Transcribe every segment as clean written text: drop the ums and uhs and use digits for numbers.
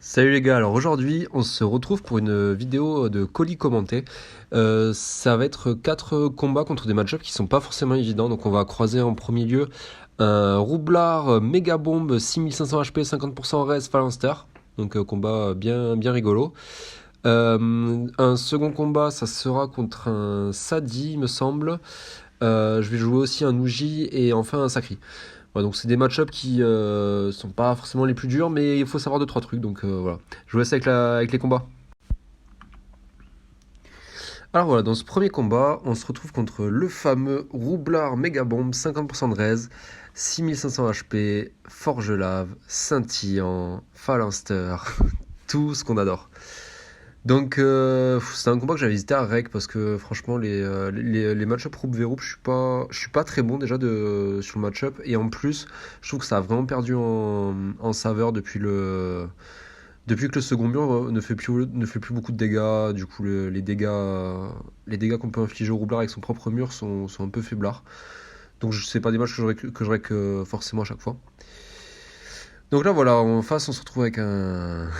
Salut les gars, alors aujourd'hui on se retrouve pour une vidéo de colis commenté. Ça va être 4 combats contre des match-ups qui sont pas forcément évidents, donc on va croiser en premier lieu un roublard méga bombe 6500 HP 50% res phalanster, donc combat bien rigolo. Un second combat ça sera contre un Sadi il me semble. Je vais jouer aussi un Ouji et enfin un Sakri. Ouais, donc c'est des match-ups qui sont pas forcément les plus durs, mais il faut savoir deux trois trucs. Donc voilà. Je vous laisse avec les combats. Alors voilà, dans ce premier combat, on se retrouve contre le fameux Roublard Megabomb, 50% de raise, 6500 HP, Forge Lave, Scintillant, Phalanster, tout ce qu'on adore. Donc c'est un combat que j'avais hésité à rec parce que franchement les match-up Roup Verroup je suis pas très bon déjà sur le match-up, et en plus je trouve que ça a vraiment perdu en saveur depuis que le second mur ne fait plus beaucoup de dégâts. Du coup les dégâts qu'on peut infliger au roublard avec son propre mur sont un peu faiblards. Donc c'est pas des matchs que je rec forcément à chaque fois. Donc là voilà, en face on se retrouve avec un,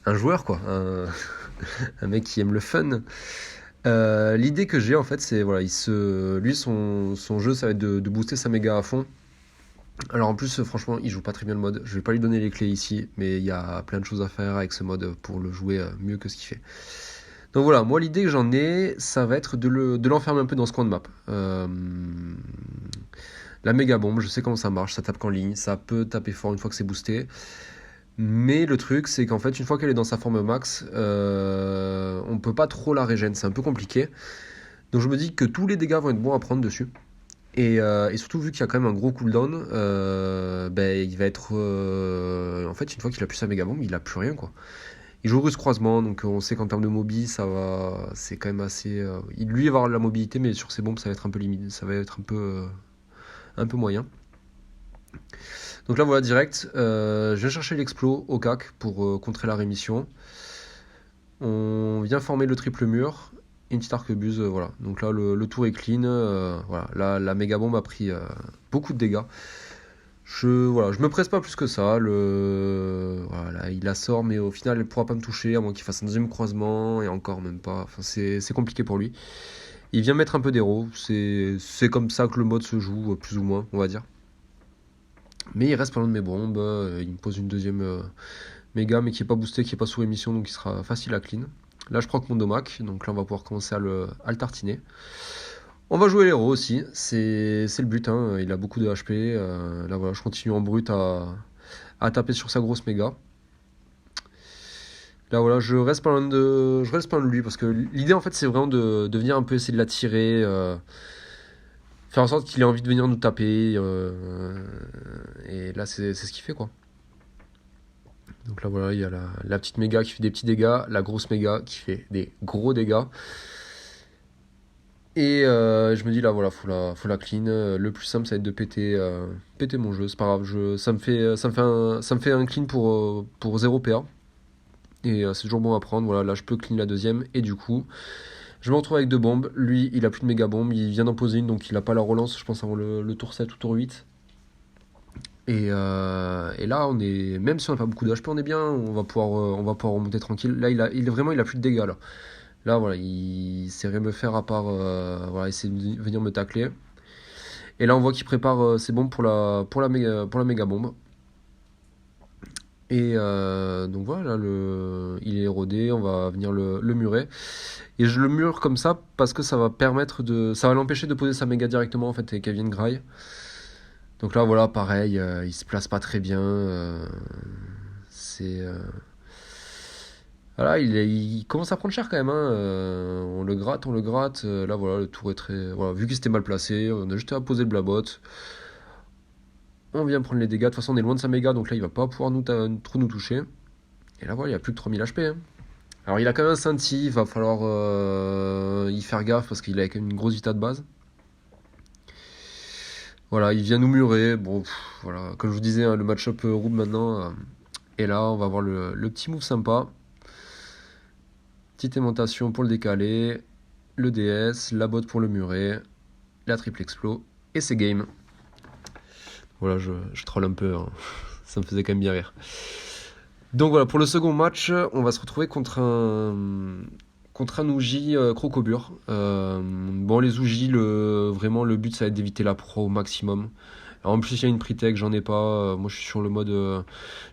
un joueur quoi, un mec qui aime le fun. L'idée que j'ai en fait, c'est voilà, lui son jeu ça va être de booster sa méga à fond. Alors en plus franchement il joue pas très bien le mode, je vais pas lui donner les clés ici, mais il y a plein de choses à faire avec ce mode pour le jouer mieux que ce qu'il fait. Donc voilà, moi l'idée que j'en ai, ça va être de l'enfermer un peu dans ce coin de map. La méga bombe, je sais comment ça marche, ça tape qu'en ligne, ça peut taper fort une fois que c'est boosté. Mais le truc, c'est qu'en fait, une fois qu'elle est dans sa forme max, on peut pas trop la régène, c'est un peu compliqué. Donc je me dis que tous les dégâts vont être bons à prendre dessus. Et surtout, vu qu'il y a quand même un gros cooldown, ben, il va être. En fait, une fois qu'il a plus sa méga bombe, il a plus rien quoi. Il joue russe croisement, donc on sait qu'en termes de mobi, ça va. C'est quand même assez. Lui, il va avoir de la mobilité, mais sur ses bombes, ça va être un peu limite. Ça va être un peu moyen. Donc là, voilà, direct. Je viens chercher l'explo au CAC pour contrer la rémission. On vient former le triple mur. Une petite arquebuse, voilà. Donc là, le tour est clean. Voilà. Là, la méga bombe a pris beaucoup de dégâts. Voilà, je me presse pas plus que ça. Voilà, il la sort, mais au final, elle pourra pas me toucher, à moins qu'il fasse un deuxième croisement, et encore même pas. Enfin, c'est compliqué pour lui. Il vient mettre un peu d'héros. C'est comme ça que le mode se joue, plus ou moins, on va dire. Mais il reste pas loin de mes bombes. Il me pose une deuxième méga, mais qui est pas boosté, qui est pas sous émission, donc il sera facile à clean. Là, je prends que mon domac, donc là, on va pouvoir commencer à le tartiner. On va jouer l'héros aussi, c'est le but, hein. Il a beaucoup de HP. Là, voilà, je continue en brut à taper sur sa grosse méga. Là, voilà, je reste pas loin de lui, parce que l'idée, en fait, c'est vraiment de venir un peu essayer de l'attirer, faire en sorte qu'il ait envie de venir nous taper. Et là, c'est ce qu'il fait, quoi. Donc là, voilà, il y a la petite méga qui fait des petits dégâts, la grosse méga qui fait des gros dégâts. Et je me dis là, voilà, faut la clean. Le plus simple, ça va être de péter mon jeu. C'est pas grave, ça me fait un clean pour 0 PA. Et c'est toujours bon à prendre. Voilà, là, je peux clean la deuxième. Et du coup, je me retrouve avec deux bombes. Lui, il a plus de méga bombe. Il vient d'en poser une, donc il a pas la relance, je pense, avant le tour 7 ou tour 8. Et là, même si on n'a pas beaucoup d'HP, on est bien. On va pouvoir remonter tranquille. Là, il a plus de dégâts. Là, voilà, il sait rien me faire à part voilà, essayer de venir me tacler. Et là, on voit qu'il prépare ses bombes pour la méga bombe. Et donc voilà, il est érodé, on va venir le murer. Et je le mure comme ça parce que ça va l'empêcher de poser sa méga directement en fait et qu'elle vienne graille. Donc là, voilà, pareil, il se place pas très bien. C'est Voilà, il commence à prendre cher quand même, hein. On le gratte, on le gratte. Là, voilà, le tour est très. Voilà, vu qu'il s'était mal placé, on a juste à poser le blabot. On vient prendre les dégâts. De toute façon, on est loin de sa méga, donc là, il va pas pouvoir trop nous toucher. Et là, voilà, il y a plus que 3000 HP, hein. Alors, il a quand même un scintille, il va falloir y faire gaffe parce qu'il a quand même une grosse vita de base. Voilà, il vient nous murer. Bon, voilà, comme je vous disais, hein, le match-up roule maintenant. Et là, on va avoir le petit move sympa. Petite aimantation pour le décaler, le DS, la botte pour le murer, la triple explo, et c'est game. Voilà, je troll un peu, hein. Ça me faisait quand même bien rire. Donc voilà, pour le second match, on va se retrouver contre un Ouji Crocobure. Bon, les Ouji, vraiment, le but, ça va être d'éviter la pro au maximum. Alors, en plus, il y a une pre-tech, j'en ai pas. Moi, je suis sur le mode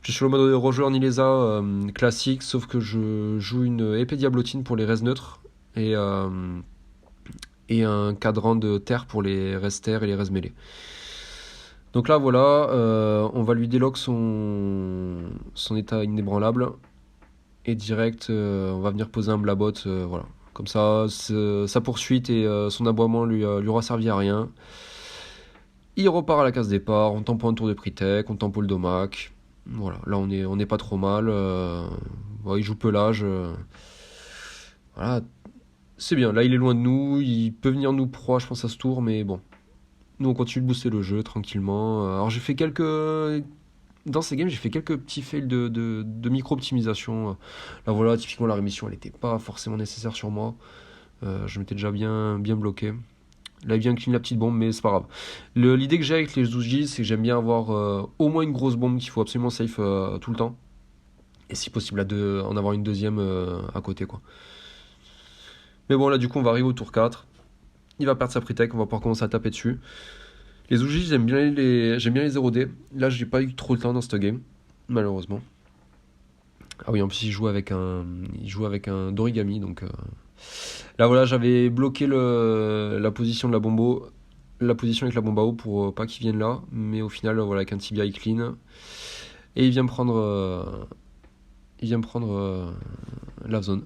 rejoueur Nilesa classique, sauf que je joue une épée diablotine pour les res neutres et, euh, et un cadran de terre pour les res terre et les res mêlés. Donc là, voilà, on va lui déloc son état inébranlable. Et direct, on va venir poser un blabot, voilà. Comme ça, sa poursuite et son aboiement lui aura servi à rien. Il repart à la case départ, on tempo un tour de Pritech, on tempo le domac. Voilà, là on est pas trop mal. Ouais, il joue pelage. Voilà, c'est bien. Là il est loin de nous, il peut venir nous proie, je pense, à ce tour, mais bon. Nous on continue de booster le jeu tranquillement. Alors j'ai fait quelques dans ces games, j'ai fait quelques petits fails de micro-optimisation. Là, voilà, typiquement, la rémission, elle n'était pas forcément nécessaire sur moi. Je m'étais déjà bien bloqué. Là, il vient clean la petite bombe, mais c'est pas grave. L'idée que j'ai avec les Zoujis, c'est que j'aime bien avoir au moins une grosse bombe qu'il faut absolument safe tout le temps. Et si possible, en avoir une deuxième à côté, quoi. Mais bon, là, du coup, on va arriver au tour 4. Il va perdre sa pre-tech, on va pouvoir commencer à taper dessus. Les Zoujis, j'aime bien les 0D. Là, j'ai pas eu trop le temps dans cette game, malheureusement. Ah oui, en plus il joue avec un Dorigami, donc là voilà, j'avais bloqué la position de la position avec la bombe à eau pour pas qu'il vienne là, mais au final voilà avec un tibia il clean et il vient me prendre la zone.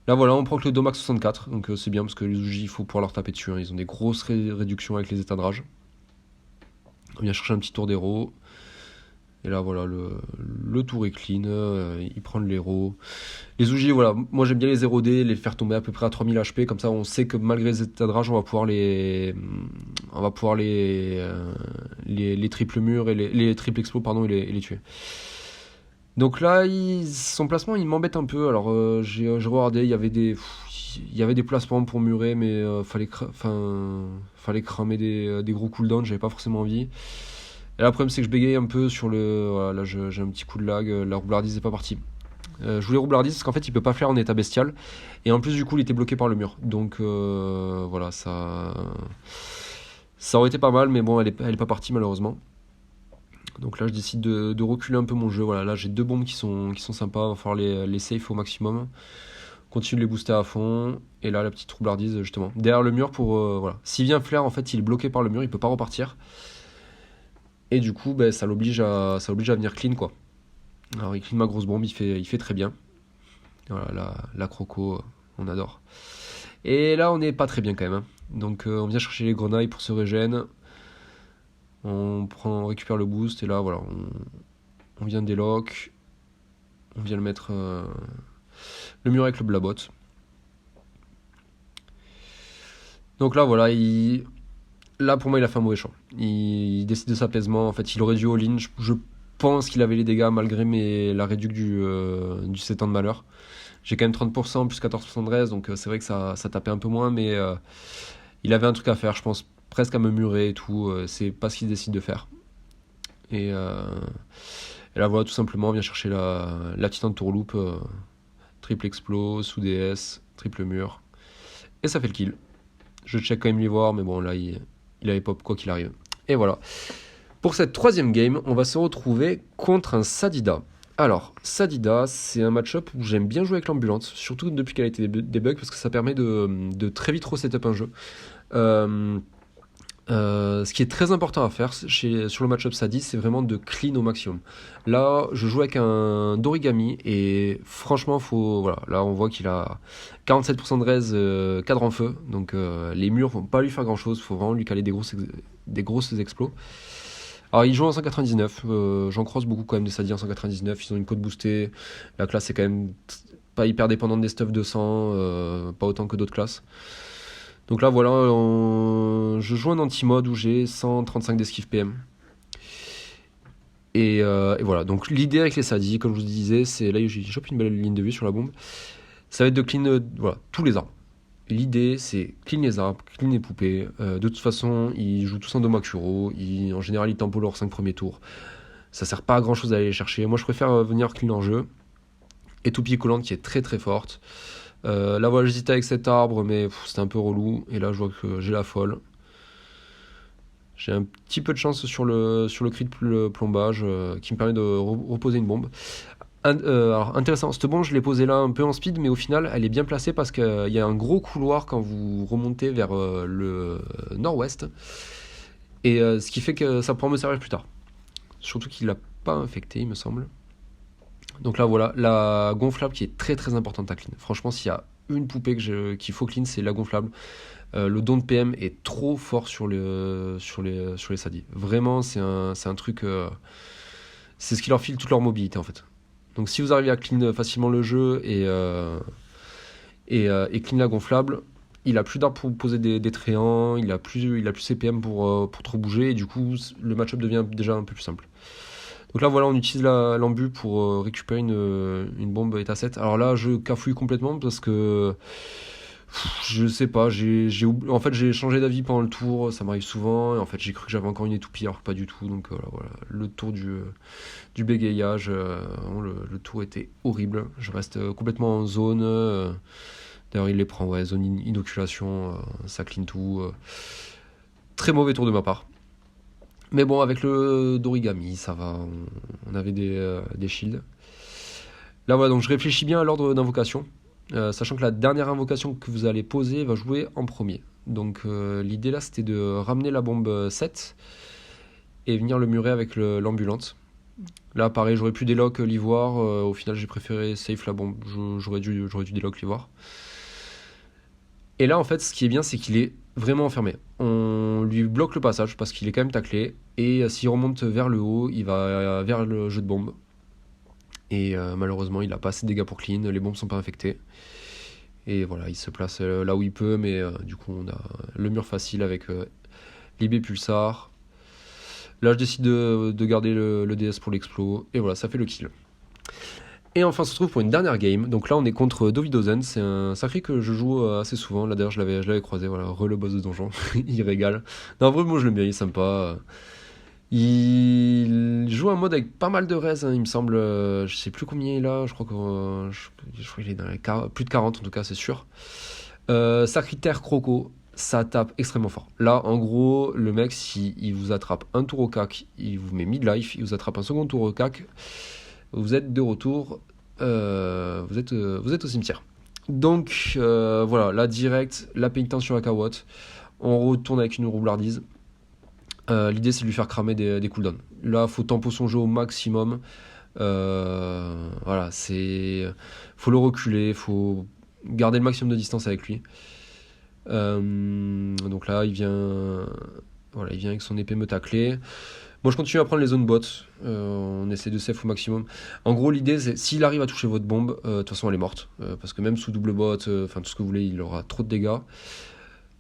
Là voilà, on prend que le Domax 64, donc c'est bien parce que les Uji il faut pouvoir leur taper dessus, hein. Ils ont des grosses réductions avec les états de rage. On vient chercher un petit tour d'héros. Et là voilà, le tour est clean, il prend de l'héros. Les Uji, voilà, moi j'aime bien les 0D, les faire tomber à peu près à 3000 HP, comme ça on sait que malgré les états de rage, on va pouvoir les triples murs et les triples explos, pardon, et les tuer. Donc là, son placement, il m'embête un peu. Alors j'ai regardé, il y avait des placements pour murer, mais fallait cramer des gros cooldowns, j'avais pas forcément envie. Et là, le problème, c'est que je bégaye un peu sur le. Voilà, là, j'ai un petit coup de lag, la roublardise n'est pas partie. Je voulais roublardise parce qu'en fait il peut pas faire en état bestial et en plus du coup il était bloqué par le mur donc voilà ça aurait été pas mal mais bon elle est pas partie malheureusement donc là je décide de reculer un peu mon jeu. Voilà, là j'ai deux bombes qui sont sympas, va falloir les safe au maximum, continue de les booster à fond et là la petite roublardise justement derrière le mur pour voilà, s'il vient flair en fait il est bloqué par le mur, il peut pas repartir et du coup ben, ça l'oblige à venir clean quoi. Alors il clean ma grosse bombe, il fait très bien. Voilà, la croco, on adore. Et là, on n'est pas très bien quand même, hein. Donc, on vient chercher les grenailles pour se régène. On récupère le boost. Et là, voilà, on vient déloc. On vient le mettre le mur avec le blabot. Donc là, voilà, là pour moi, il a fait un mauvais choix. Il décide de s'apaisement. En fait, il aurait dû all-in. Je pense qu'il avait les dégâts malgré la réduction du 7 ans de malheur. J'ai quand même 30%, plus 14% de reste, donc c'est vrai que ça tapait un peu moins, mais il avait un truc à faire, je pense, presque à me murer et tout. C'est pas ce qu'il décide de faire. Et, euh, et là, voilà, tout simplement, on vient chercher la petite entourloupe, triple explos, sous DS, triple mur, et ça fait le kill. Je check quand même l'ivoire, mais bon, là, il avait pop quoi qu'il arrive. Et voilà. Pour cette troisième game, on va se retrouver contre un Sadida. Alors, Sadida, c'est un match-up où j'aime bien jouer avec l'ambulance, surtout depuis qu'elle a été débug, parce que ça permet de très vite resetup un jeu. Euh, ce qui est très important à faire sur le match-up Sadis, c'est vraiment de clean au maximum. Là, je joue avec un Dorigami et franchement, voilà, là on voit qu'il a 47% de raise, cadre en feu, donc les murs vont pas lui faire grand-chose, il faut vraiment lui caler des grosses explos. Alors ils jouent en 199, j'en croise beaucoup quand même des Sadis en 199, ils ont une cote boostée, la classe est quand même pas hyper dépendante des stuff 200, pas autant que d'autres classes. Donc là voilà, je joue un anti-mode où j'ai 135 d'esquive PM. Et voilà, donc l'idée avec les Sadis, comme je vous disais, c'est là j'ai chopé une belle ligne de vue sur la bombe, ça va être de clean voilà, tous les arbres. L'idée, c'est clean les arbres, clean les poupées. De toute façon, ils jouent tous en Domakuro. En général, ils tempo leurs 5 premiers tours. Ça sert pas à grand chose d'aller les chercher. Moi je préfère venir clean en jeu. Et toupie collante qui est très très forte. Là voilà, j'hésitais avec cet arbre, mais c'était un peu relou. Et là je vois que j'ai la folle. J'ai un petit peu de chance sur le cri de plombage qui me permet de reposer une bombe. Alors intéressant, cette bombe je l'ai posée là un peu en speed, mais au final elle est bien placée parce qu'il y a un gros couloir quand vous remontez vers le nord-ouest. Et ce qui fait que ça pourra me servir plus tard. Surtout qu'il l'a pas infecté, il me semble. Donc là voilà, la gonflable qui est très très importante à clean. Franchement, s'il y a une poupée qu'il faut clean, c'est la gonflable. Le don de PM est trop fort sur les sadis. Vraiment, c'est un truc. C'est ce qui leur file toute leur mobilité en fait. Donc si vous arrivez à clean facilement le jeu et clean la gonflable, il a plus d'arbres pour poser des tréants, il a plus ses PM pour trop bouger, et du coup le match-up devient déjà un peu plus simple. Donc là voilà, on utilise l'embu pour récupérer une bombe état 7. Alors là je cafouille complètement parce que je sais pas, en fait j'ai changé d'avis pendant le tour, ça m'arrive souvent, et en fait j'ai cru que j'avais encore une étoupille alors que pas du tout. Donc voilà, le tour du bégayage, vraiment, le tour était horrible. Je reste complètement en zone. D'ailleurs il les prend, ouais, zone inoculation, ça clean tout. Très mauvais tour de ma part. Mais bon, avec le d'origami, ça va. On avait des shields. Là, voilà, donc je réfléchis bien à l'ordre d'invocation, sachant que la dernière invocation que vous allez poser va jouer en premier. Donc l'idée là, c'était de ramener la bombe 7 et venir le murer avec l'ambulante. Là, pareil, j'aurais pu délock l'ivoire. Au final, j'ai préféré safe la bombe. J'aurais dû délock l'ivoire. Et là, en fait, ce qui est bien, c'est qu'il est vraiment enfermé. On lui bloque le passage parce qu'il est quand même taclé. Et s'il remonte vers le haut, il va vers le jeu de bombe. Et malheureusement, il n'a pas assez de dégâts pour clean. Les bombes sont pas infectées. Et voilà, il se place là où il peut. Mais du coup, on a le mur facile avec l'IB Pulsar. Là, je décide de garder le DS pour l'explo. Et voilà, ça fait le kill. Et enfin, on se retrouve pour une dernière game. Donc là, on est contre Dovidozen. C'est un sacré que je joue assez souvent. Là, d'ailleurs, je l'avais croisé. Voilà, le boss de donjon. Il régale. Non, en vrai, moi, je l'aime bien. Il est sympa. Il joue un mode avec pas mal de res, hein, il me semble. Je sais plus combien il a. Je crois qu'il est dans les plus de 40, en tout cas, c'est sûr. Sacritaire Croco. Ça tape extrêmement fort. Là, en gros, le mec, s'il vous attrape un tour au cac, il vous met mid-life. Il vous attrape un second tour au cac. Vous êtes de retour, vous êtes au cimetière. Donc voilà, là direct, la pénitence sur la carotte, on retourne avec une roublardise. L'idée c'est de lui faire cramer des cooldowns. Là, faut tempo son jeu au maximum. Voilà, faut le reculer, faut garder le maximum de distance avec lui. Donc là, il vient avec son épée me tacler. Moi je continue à prendre les zones bots, on essaie de safe au maximum. En gros l'idée c'est s'il arrive à toucher votre bombe, de toute façon elle est morte, parce que même sous double bot, enfin tout ce que vous voulez, il aura trop de dégâts.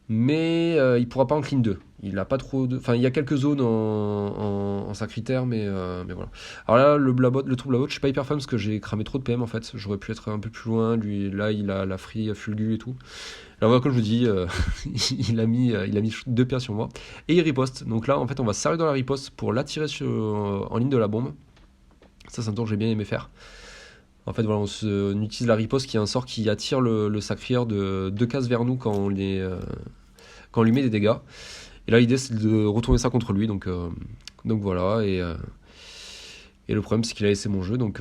Mais il pourra pas en clean 2. Il a pas trop de. Enfin il y a quelques zones en sacritaire, mais voilà. Alors là le trou blabot, je suis pas hyper fan parce que j'ai cramé trop de PM en fait. J'aurais pu être un peu plus loin, lui là il a la free fulgu et tout. Là, voilà, comme je vous dis, il a mis 2 pierres sur moi. Et il riposte. Donc là, en fait, on va s'arrêter dans la riposte pour l'attirer en ligne de la bombe. Ça, c'est un tour que j'ai bien aimé faire. En fait, voilà, on utilise la riposte qui est un sort qui attire le sacrière de 2 cases vers nous quand on lui met des dégâts. Et là, l'idée, c'est de retourner ça contre lui. Donc voilà. Et le problème, c'est qu'il a laissé mon jeu. Donc,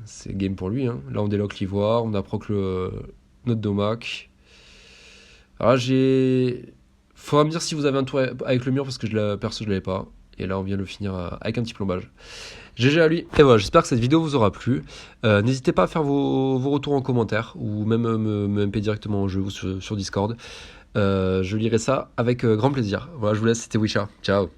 c'est game pour lui. Hein. Là, on déloque l'ivoire. On approche notre domac. Alors là, faudra me dire si vous avez un tour avec le mur parce que perso je l'avais pas. Et là on vient le finir avec un petit plombage. GG à lui. Et voilà, j'espère que cette vidéo vous aura plu. N'hésitez pas à faire vos retours en commentaire ou même me MP directement en jeu ou sur Discord. Je lirai ça avec grand plaisir. Voilà, je vous laisse, c'était Wisha. Ciao.